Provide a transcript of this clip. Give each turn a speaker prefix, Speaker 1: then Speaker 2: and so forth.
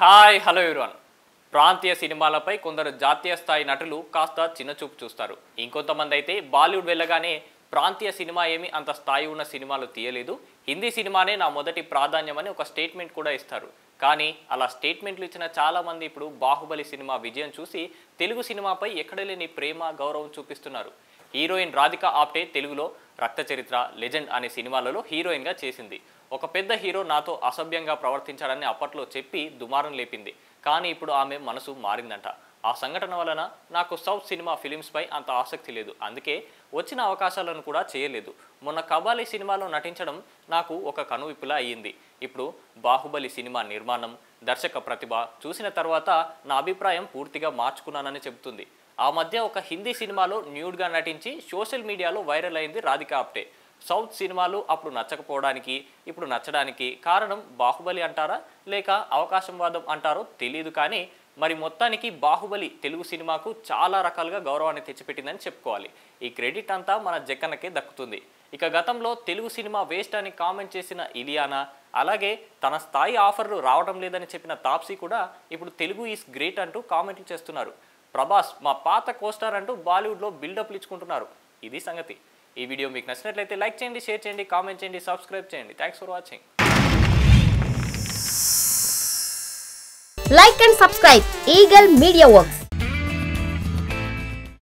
Speaker 1: Hi hello everyone. ప్రాంతీయ సినిమాలపై కొందరు జాతీయ స్థాయి నటులు కాస్త చిన్నచూపు చూస్తారు. ఇంకొంతమంది అయితే బాలీవుడ్ వెళ్ళగానే ప్రాంతీయ సినిమా ఏమి అంత స్థాయి ఉన్న సినిమాలు తీయలేదు, హిందీ సినిమానే నా మొదటి ప్రాధాన్యమని ఒక స్టేట్మెంట్ కూడా ఇస్తారు. కానీ అలా స్టేట్మెంట్లు ఇచ్చిన చాలామంది ఇప్పుడు బాహుబలి సినిమా విజయం చూసి తెలుగు సినిమాపై ఎక్కడలేని ప్రేమ గౌరవం చూపిస్తున్నారు. హీరోయిన్ రాధికా ఆప్టే తెలుగులో రక్త చరిత్ర, లెజెండ్ అనే సినిమాలలో హీరోయిన్గా చేసింది. ఒక పెద్ద హీరో నాతో అసభ్యంగా ప్రవర్తించాడని అప్పట్లో చెప్పి దుమారం లేపింది. కానీ ఇప్పుడు ఆమె మనసు మారిందంట. ఆ సంఘటన వలన నాకు సౌత్ సినిమా ఫిలిమ్స్పై అంత ఆసక్తి లేదు, అందుకే వచ్చిన అవకాశాలను కూడా చేయలేదు. మొన్న కబాలీ సినిమాలో నటించడం నాకు ఒక కనువిప్పులా అయ్యింది. ఇప్పుడు బాహుబలి సినిమా నిర్మాణం, దర్శక ప్రతిభ చూసిన తర్వాత నా అభిప్రాయం పూర్తిగా మార్చుకున్నానని చెబుతుంది. ఆ మధ్య ఒక హిందీ సినిమాలో న్యూడ్గా నటించి సోషల్ మీడియాలో వైరల్ అయింది రాధికా ఆప్టే. సౌత్ సినిమాలు అప్పుడు నచ్చకపోవడానికి ఇప్పుడు నచ్చడానికి కారణం బాహుబలి అంటారా లేక అవకాశంవాదం అంటారో తెలియదు, కానీ మరి మొత్తానికి బాహుబలి తెలుగు సినిమాకు చాలా రకాలుగా గౌరవాన్ని తెచ్చిపెట్టిందని చెప్పుకోవాలి. ఈ క్రెడిట్ అంతా మన జక్కన్నకే దక్కుతుంది. ఇక గతంలో తెలుగు సినిమా వేస్ట్ అని కామెంట్ చేసిన ఇలియానా, అలాగే తన స్థాయి ఆఫర్లు రావడం లేదని చెప్పిన తాప్సీ కూడా ఇప్పుడు తెలుగు ఈస్ గ్రేట్ అంటూ కామెంట్లు చేస్తున్నారు. ప్రభాస్ మా పాత కోస్టార్ అంటూ బాలీవుడ్లో బిల్డప్లు ఇచ్చుకుంటున్నారు. ఇది సంగతి. ఈ వీడియో మీకు నచ్చినట్లయితే లైక్ చేయండి, షేర్ చేయండి, కామెంట్ చేయండి, సబ్స్క్రైబ్ చేయండి. Thanks for watching.
Speaker 2: Like and subscribe Eagle Media Works.